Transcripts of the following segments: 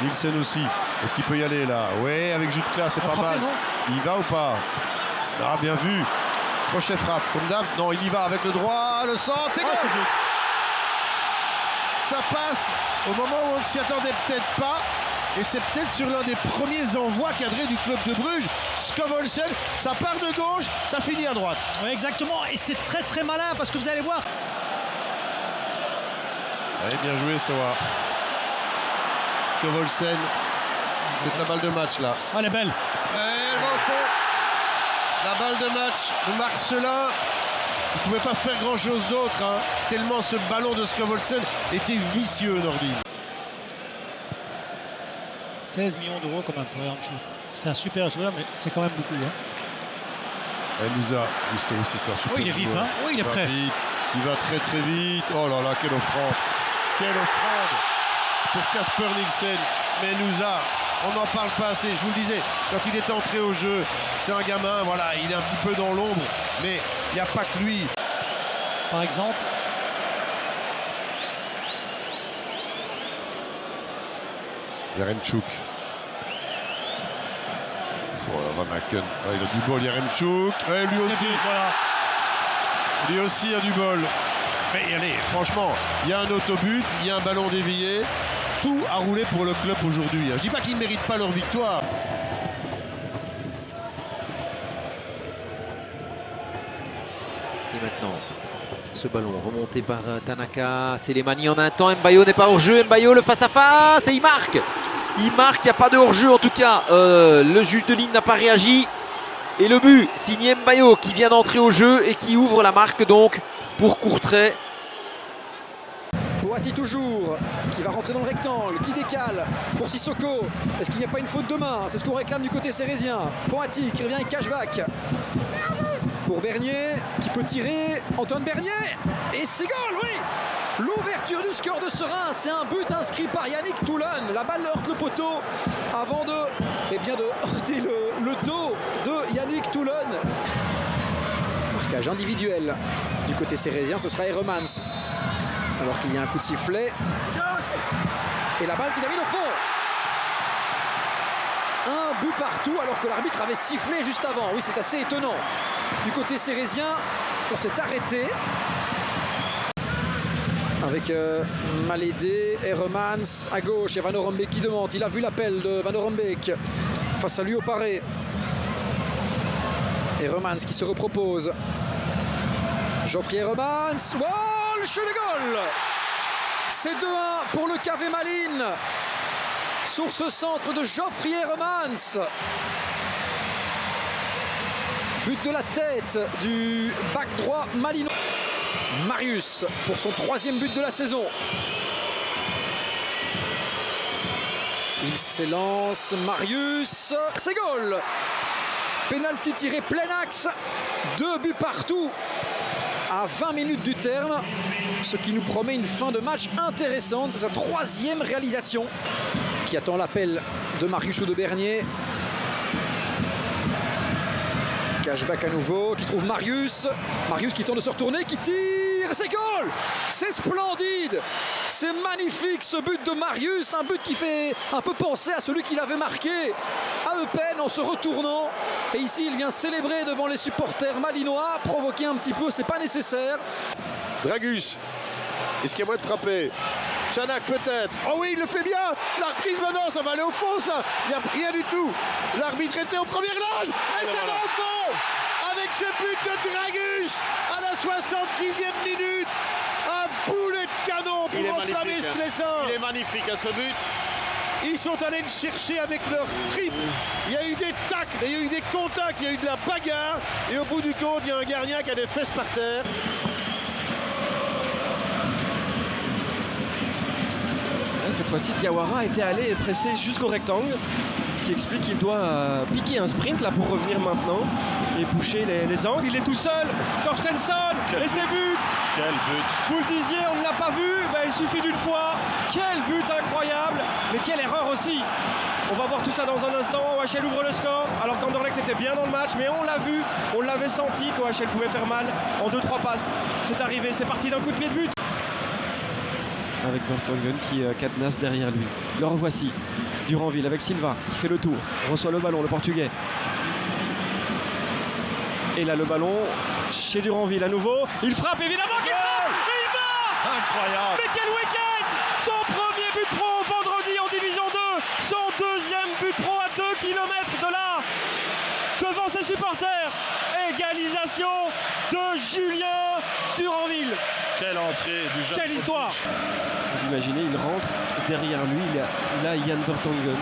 Nielsen aussi. Est-ce qu'il peut y aller là? Ouais, avec Jutka, c'est pas mal. Non, il va ou pas? Ah, bien vu. Crochet frappe, comme d'hab. Non, il y va avec le droit, le centre, c'est c'est bon. Ça passe au moment où on ne s'y attendait peut-être pas. Et c'est peut-être sur l'un des premiers envois cadrés du club de Bruges. Skovholsen, ça part de gauche, ça finit à droite. Oui, exactement. Et c'est très très malin parce que vous allez voir. Allez, bien joué, Soa. Skovholsen, peut-être la balle de match là. Oh, elle est belle. Elle va au fond. La balle de match de Marcelin. Il ne pouvait pas faire grand chose d'autre, hein, tellement ce ballon de Skovholsen était vicieux, Nordine. 16 millions d'euros comme un programme shoot. C'est un super joueur, mais c'est quand même beaucoup. Hein. Elle nous a. C'est aussi un super. Oui, il est vif, hein. Oui, il est prêt. Vite. Il va très très vite. Oh là là, quelle offrande. Quelle offrande pour Casper Nielsen. Mais on n'en parle pas assez. Je vous le disais, quand il est entré au jeu, c'est un gamin, voilà, il est un petit peu dans l'ombre, mais il n'y a pas que lui. Par exemple. Yaremchuk. Van Aken. Ah, il a du bol, Yaremchuk. Ouais, lui aussi. Voilà. Lui aussi a du bol. Mais allez, franchement, il y a un autobut, il y a un ballon dévié. Tout a roulé pour le club aujourd'hui. Je dis pas qu'ils ne méritent pas leur victoire. Et maintenant, ce ballon remonté par Tanaka, Selemani en un temps, Mbayo n'est pas hors-jeu, Mbayo le face-à-face et il marque. Il marque, il n'y a pas de hors-jeu en tout cas, le juge de ligne n'a pas réagi. Et le but, signé Mbayo qui vient d'entrer au jeu et qui ouvre la marque donc pour Courtrai. Boati toujours, qui va rentrer dans le rectangle, qui décale pour Sissoko. Est-ce qu'il n'y a pas une faute de main? C'est ce qu'on réclame du côté sérésien. Boati qui revient avec cashback. Pour Bernier, qui peut tirer. Antoine Bernier. Et c'est goal, oui! L'ouverture du score de Serein, c'est un but inscrit par Yannick Toulon. La balle heurte le poteau avant de heurter le dos de Yannick Toulon. Marquage individuel du côté sérésien, ce sera Heremans. Alors qu'il y a un coup de sifflet. Et la balle qui termine au fond. Un but partout alors que l'arbitre avait sifflé juste avant. Oui, c'est assez étonnant. Du côté sérésien, on s'est arrêté. Avec Malédé, Heremans à gauche. Et Van Orembeek qui demande. Il a vu l'appel de Van Orembeek face à lui au paré. Heremans qui se repropose. Geoffrey Heremans. Wow, le shoot de goal. C'est 2-1 pour le KV Malines. Sur ce centre de Geoffrey Heremans. But de la tête du back droit malinois. Marius pour son 3e but de la saison. Il s'élance, Marius, c'est goal. Penalty tiré plein axe, 2 buts partout à 20 minutes du terme, ce qui nous promet une fin de match intéressante. C'est sa 3e réalisation qui attend l'appel de Marius ou de Bernier. Cashback à nouveau, qui trouve Marius. Marius qui tente de se retourner, qui tire, c'est goal! C'est splendide! C'est magnifique ce but de Marius, un but qui fait un peu penser à celui qu'il avait marqué à Eupen en se retournant. Et ici, il vient célébrer devant les supporters malinois, provoquer un petit peu, c'est pas nécessaire. Dragus, est-ce qu'il y a moyen de frapper? Chanak peut-être. Oh oui, il le fait bien. L'arbitre, maintenant, ça va aller au fond, ça. Il n'y a rien du tout. L'arbitre était en première loge. Et ça va au fond. Avec ce but de Dragus à la 66e minute. Un boulet de canon pour enflammer Sclessin. Il est magnifique à ce but. Ils sont allés le chercher avec leur triple. Il y a eu des tacles, il y a eu des contacts, il y a eu de la bagarre. Et au bout du compte, il y a un gardien qui a des fesses par terre. Cette fois-ci, Diawara était allé presser jusqu'au rectangle, ce qui explique qu'il doit piquer un sprint là pour revenir maintenant et boucher les angles. Il est tout seul, Torstensson et ses buts. Quel but! Vous le disiez, on ne l'a pas vu, il suffit d'une fois. Quel but incroyable, mais quelle erreur aussi. On va voir tout ça dans un instant. OHL ouvre le score alors qu'Anderlecht était bien dans le match, mais on l'a vu, on l'avait senti qu'OHL pouvait faire mal en 2-3 passes. C'est arrivé, c'est parti d'un coup de pied de but. avec Vertonghen qui cadenasse derrière lui. Le revoici. Duranville avec Silva qui fait le tour. Reçoit le ballon, le Portugais. Et là, le ballon chez Duranville à nouveau. Il frappe évidemment. Il frappe et il marque. Incroyable. Mais quel week-end! Son premier but pro vendredi en Division 2. Son deuxième but pro à 2 km de là. Devant ses supporters. Égalisation de Julien Duranville. Quelle entrée du jeune. Quelle histoire! Vous imaginez, il rentre derrière lui, il a Jan Vertonghen.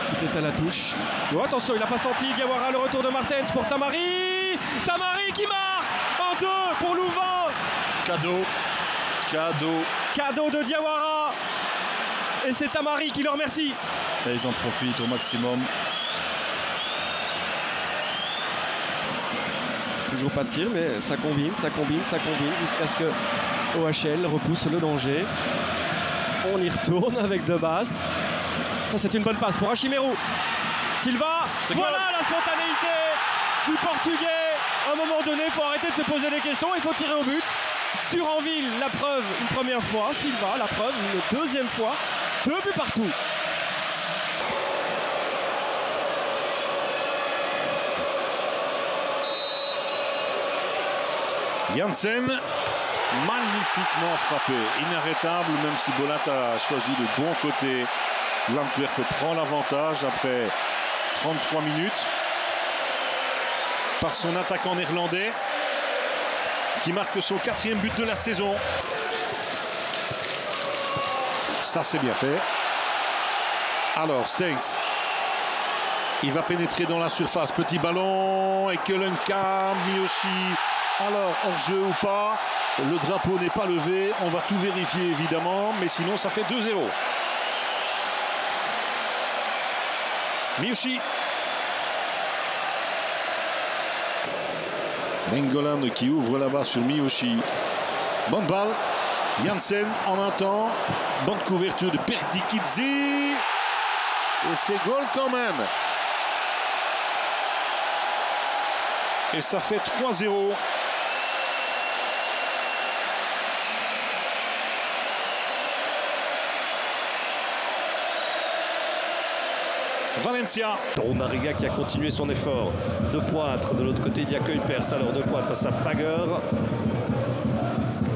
Tout est à la touche. Oh, attention, il n'a pas senti Diawara, le retour de Martens pour Tamari. Tamari qui marque en 2 pour Louvain. Cadeau de Diawara. Et c'est Tamari qui le remercie. Et ils en profitent au maximum. Toujours pas de tir, mais ça combine jusqu'à ce que OHL repousse le danger. On y retourne avec De Bast. Ça, c'est une bonne passe pour Hachimérou. Silva, voilà la spontanéité du Portugais. À un moment donné, il faut arrêter de se poser des questions, il faut tirer au but. Duranville, la preuve une première fois. Silva, la preuve une deuxième fois. 2 buts partout. Janssen, magnifiquement frappé, inarrêtable, même si Bolat a choisi le bon côté. L'Antwerp prend l'avantage après 33 minutes par son attaquant néerlandais qui marque son 4e but de la saison. Ça, c'est bien fait. Alors, Stenks, il va pénétrer dans la surface. Petit ballon, et Kelenka, Miyoshi. Alors, hors-jeu ou pas, le drapeau n'est pas levé. On va tout vérifier, évidemment, mais sinon, ça fait 2-0. Miyoshi. Nengolan qui ouvre là-bas sur Miyoshi. Bonne balle. Janssen en un temps. Bonne couverture de Perdikidze. Et c'est goal quand même. Et ça fait 3-0. Valencia. Romariga qui a continué son effort. De Poitre, de l'autre côté il y a Kuipers. Alors De Poitre face à Pager.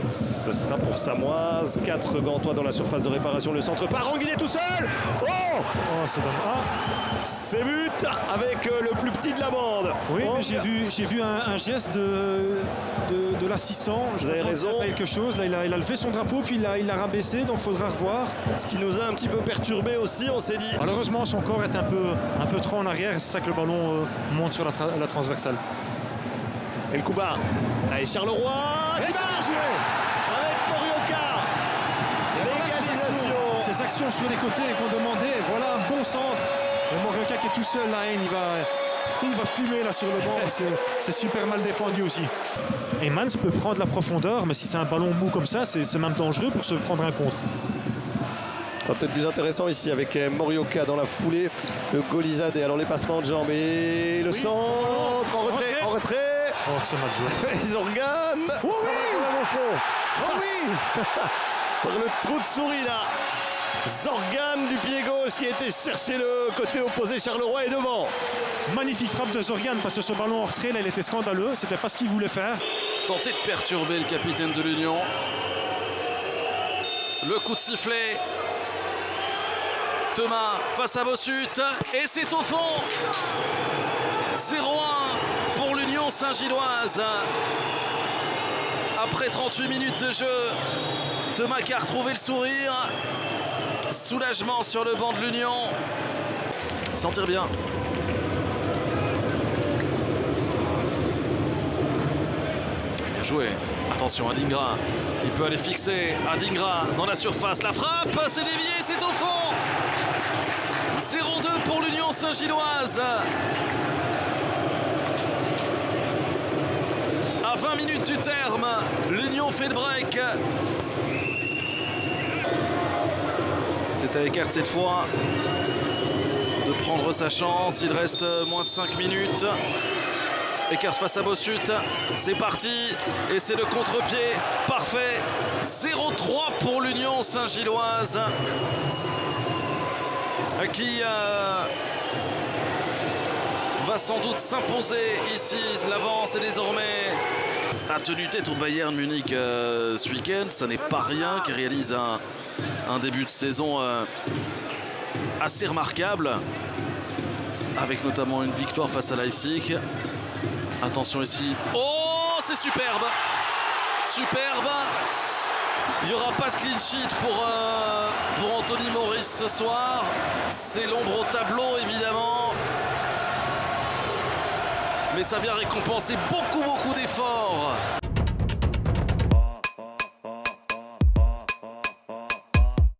Ce sera pour Samoise. 4 Gantois dans la surface de réparation. Le centre par Anguillet tout seul. Oh, ça donne c'est but avec le plus petit de la bande. Oui, mais j'ai vu un geste de l'assistant. Vous avez raison. Quelque chose. Là, il a levé son drapeau, puis il l'a rabaissé, donc il faudra revoir. Ce qui nous a un petit peu perturbé aussi, on s'est dit. Malheureusement, son corps est un peu trop en arrière, et c'est ça que le ballon monte sur la transversale. Nkuba. Allez, Charleroi. Avec Morioka. L'égalisation. Ces actions sur les côtés qu'on demandait. Voilà un bon centre. Et Morioka qui est tout seul là, il va fumer là sur le banc. C'est super mal défendu aussi. Et Mans peut prendre la profondeur, mais si c'est un ballon mou comme ça, c'est même dangereux pour se prendre un contre. Ce sera peut-être plus intéressant ici avec Morioka dans la foulée de Golizade. Alors les passements de jambes et le centre en retrait. Oh, c'est mal joué. Zorgan. Oh ça oui, va quand même au fond. Oh oui. Par le trou de souris là. Zorgan du pied gauche qui a été chercher le côté opposé. Charleroi est devant. Magnifique frappe de Zorgan parce que ce ballon en retrait là, il était scandaleux. C'était pas ce qu'il voulait faire. Tenter de perturber le capitaine de l'Union. Le coup de sifflet. Thomas face à Bossut. Et c'est au fond. 0-1 pour l'Union Saint-Gilloise. Après 38 minutes de jeu, Thomas qui a retrouvé le sourire. Soulagement sur le banc de l'Union. Sentir bien. Bien joué. Attention, Adingra qui peut aller fixer. Adingra dans la surface. La frappe, c'est dévié, c'est au fond. 0-2 pour l'Union Saint-Gilloise. À 20 minutes du terme, l'Union fait le break. C'est à Eckert cette fois de prendre sa chance. Il reste moins de 5 minutes. écarte face à Bossut. C'est parti et c'est le contre-pied parfait. 0-3 pour l'Union Saint-Gilloise qui va sans doute s'imposer ici. L'avance est désormais a tenu tête au Bayern Munich ce week-end. Ça n'est pas rien, qui réalise un début de saison assez remarquable, avec notamment une victoire face à Leipzig. Attention ici. Oh, c'est superbe! Superbe! Il n'y aura pas de clean sheet pour Anthony Maurice ce soir. C'est l'ombre au tableau, évidemment. Mais ça vient récompenser beaucoup d'efforts.